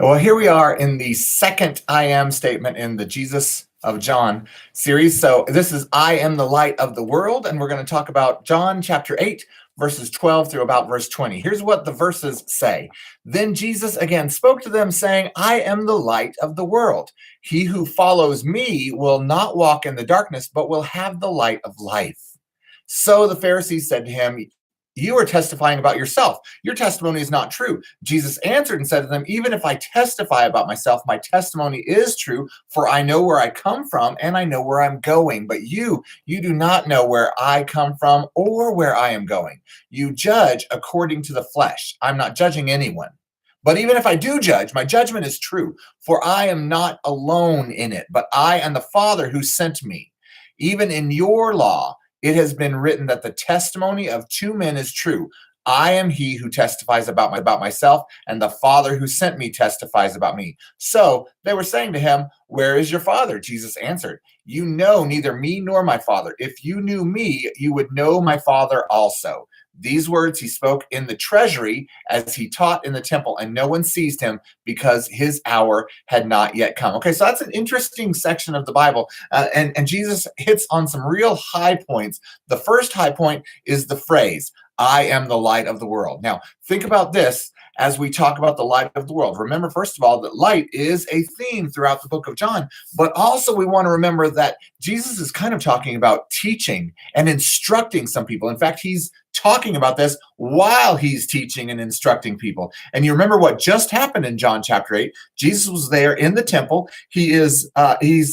Well, here we are in the second I am statement in the Jesus of John series. So this is I am the light of the world, and we're going to talk about John chapter 8, verses 12 through about verse 20. Here's what the verses say. Then Jesus again spoke to them, saying, I am the light of the world. He who follows me will not walk in the darkness, but will have the light of life. So the Pharisees said to him, you are testifying about yourself. Your testimony is not true. Jesus answered and said to them, even if I testify about myself, my testimony is true, for I know where I come from and I know where I'm going. But you do not know where I come from or where I am going. You judge according to the flesh. I'm not judging anyone. But even if I do judge, my judgment is true, for I am not alone in it, but I and the Father who sent me. Even in your law, it has been written that the testimony of two men is true. I am he who testifies about myself, and the Father who sent me testifies about me. So they were saying to him, where is your Father? Jesus answered, you know neither me nor my Father. If you knew me, you would know my Father also. These words he spoke in the treasury as he taught in the temple, and no one seized him because his hour had not yet come. Okay, so that's an interesting section of the Bible. And Jesus hits on some real high points. The first high point is the phrase, I am the light of the world. Now, think about this as we talk about the light of the world. Remember, first of all, that light is a theme throughout the book of John, but also we want to remember that Jesus is kind of talking about teaching and instructing some people. In fact, he's talking about this while he's teaching and instructing people. And you remember what just happened in John chapter 8. Jesus was there in the temple. He's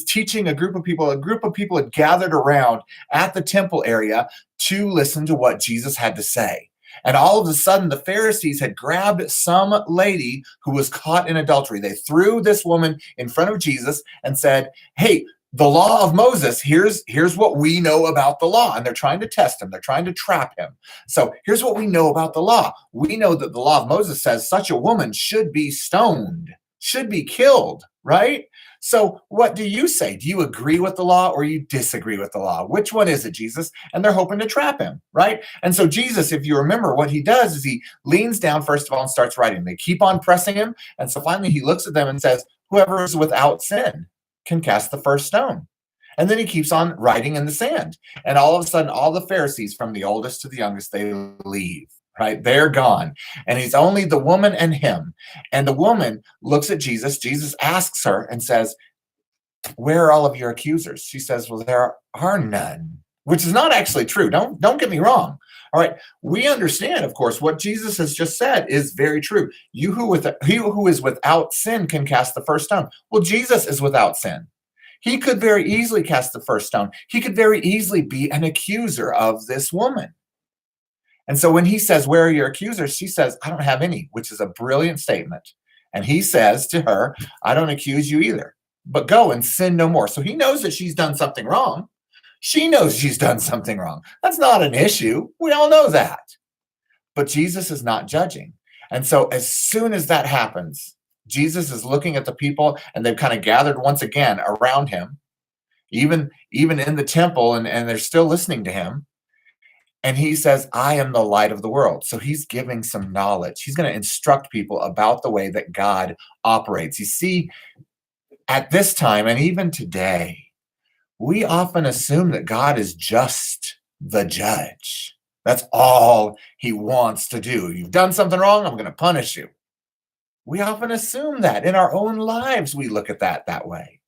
teaching a group of people. A group of people had gathered around at the temple area to listen to what Jesus had to say. And all of a sudden, the Pharisees had grabbed some lady who was caught in adultery. They threw this woman in front of Jesus and said, hey, the law of Moses, here's what we know about the law. And they're trying to test him. They're trying to trap him. So here's what we know about the law. We know that the law of Moses says such a woman should be stoned, should be killed, right? So what do you say? Do you agree with the law or you disagree with the law? Which one is it, Jesus? And they're hoping to trap him, right? And so Jesus, if you remember, what he does is he leans down, first of all, and starts writing. They keep on pressing him. And so finally he looks at them and says, whoever is without sin can cast the first stone. And then he keeps on writing in the sand. And all of a sudden, all the Pharisees, from the oldest to the youngest, they leave, right? They're gone. And it's only the woman and him. And the woman looks at Jesus. Jesus asks her and says, where are all of your accusers? She says, well, there are none, which is not actually true. Don't get me wrong. All right. We understand, of course, what Jesus has just said is very true. He who is without sin can cast the first stone. Well, Jesus is without sin. He could very easily cast the first stone. He could very easily be an accuser of this woman. And so when he says, where are your accusers? She says, I don't have any, which is a brilliant statement. And he says to her, I don't accuse you either, but go and sin no more. So he knows that she's done something wrong. She knows she's done something wrong. That's not an issue. We all know that. But Jesus is not judging. And so as soon as that happens, Jesus is looking at the people, and they've kind of gathered once again around him, even in the temple, and they're still listening to him. And he says, I am the light of the world. So he's giving some knowledge. He's going to instruct people about the way that God operates. You see, at this time, and even today, we often assume that God is just the judge. That's all he wants to do. You've done something wrong, I'm going to punish you. We often assume that in our own lives, we look at that way.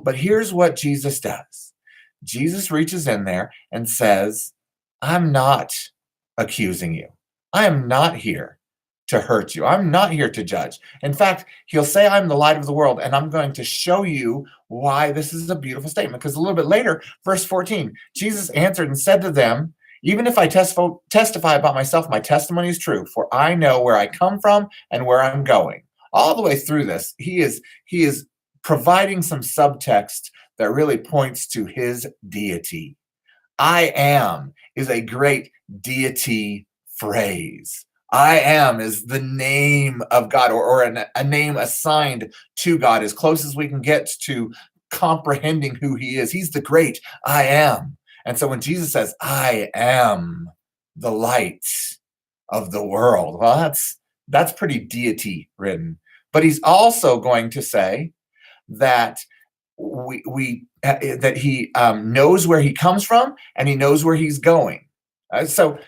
But here's what Jesus does. Jesus reaches in there and says, I'm not accusing you. I am not here to hurt you. I'm not here to judge. In fact, he'll say, I'm the light of the world, and I'm going to show you why this is a beautiful statement. Because a little bit later, verse 14, Jesus answered and said to them, even if I testify about myself, my testimony is true, for I know where I come from and where I'm going. All the way through this, he is providing some subtext that really points to his deity. I am is a great deity phrase. I am is the name of God, or a name assigned to God, as close as we can get to comprehending who he is. He's the great I am. And so when Jesus says, I am the light of the world, well, that's pretty deity ridden. But he's also going to say that that he knows where he comes from and he knows where he's going. So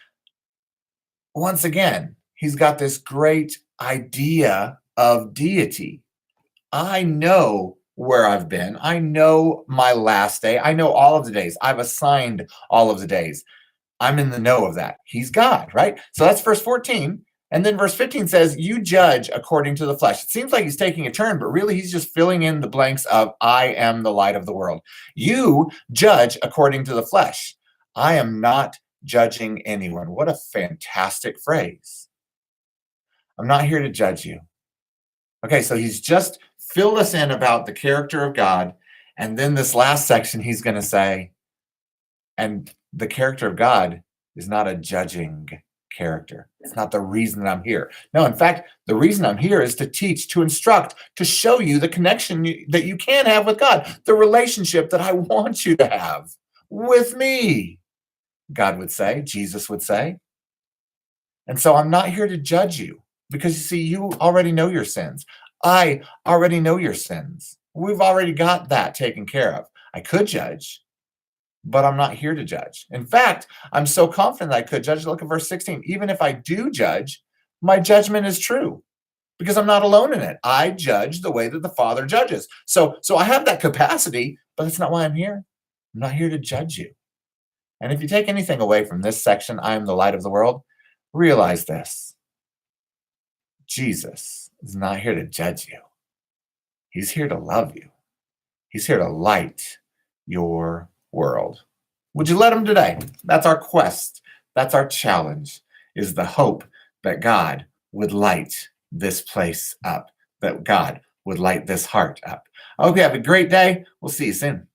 once again, he's got this great idea of deity. I know where I've been. I know my last day. I know all of the days. I've assigned all of the days. I'm in the know of that. He's God, right? So that's verse 14. And then verse 15 says, you judge according to the flesh. It seems like he's taking a turn, but really he's just filling in the blanks of I am the light of the world. You judge according to the flesh. I am not judging anyone. What a fantastic phrase. I'm not here to judge you. Okay, so he's just filled us in about the character of God. And then this last section, he's going to say, and the character of God is not a judging character. It's not the reason that I'm here. No, in fact, the reason I'm here is to teach, to instruct, to show you the connection that you can have with God, the relationship that I want you to have with me, God would say, Jesus would say. And so I'm not here to judge you because you see, you already know your sins. I already know your sins. We've already got that taken care of. I could judge, but I'm not here to judge. In fact, I'm so confident that I could judge. Look at verse 16. Even if I do judge, my judgment is true because I'm not alone in it. I judge the way that the Father judges. So I have that capacity, but that's not why I'm here. I'm not here to judge you. And if you take anything away from this section, I am the light of the world, realize this. Jesus is not here to judge you. He's here to love you. He's here to light your world. Would you let him today? That's our quest. That's our challenge, is the hope that God would light this place up, that God would light this heart up. I hope you have a great day. We'll see you soon.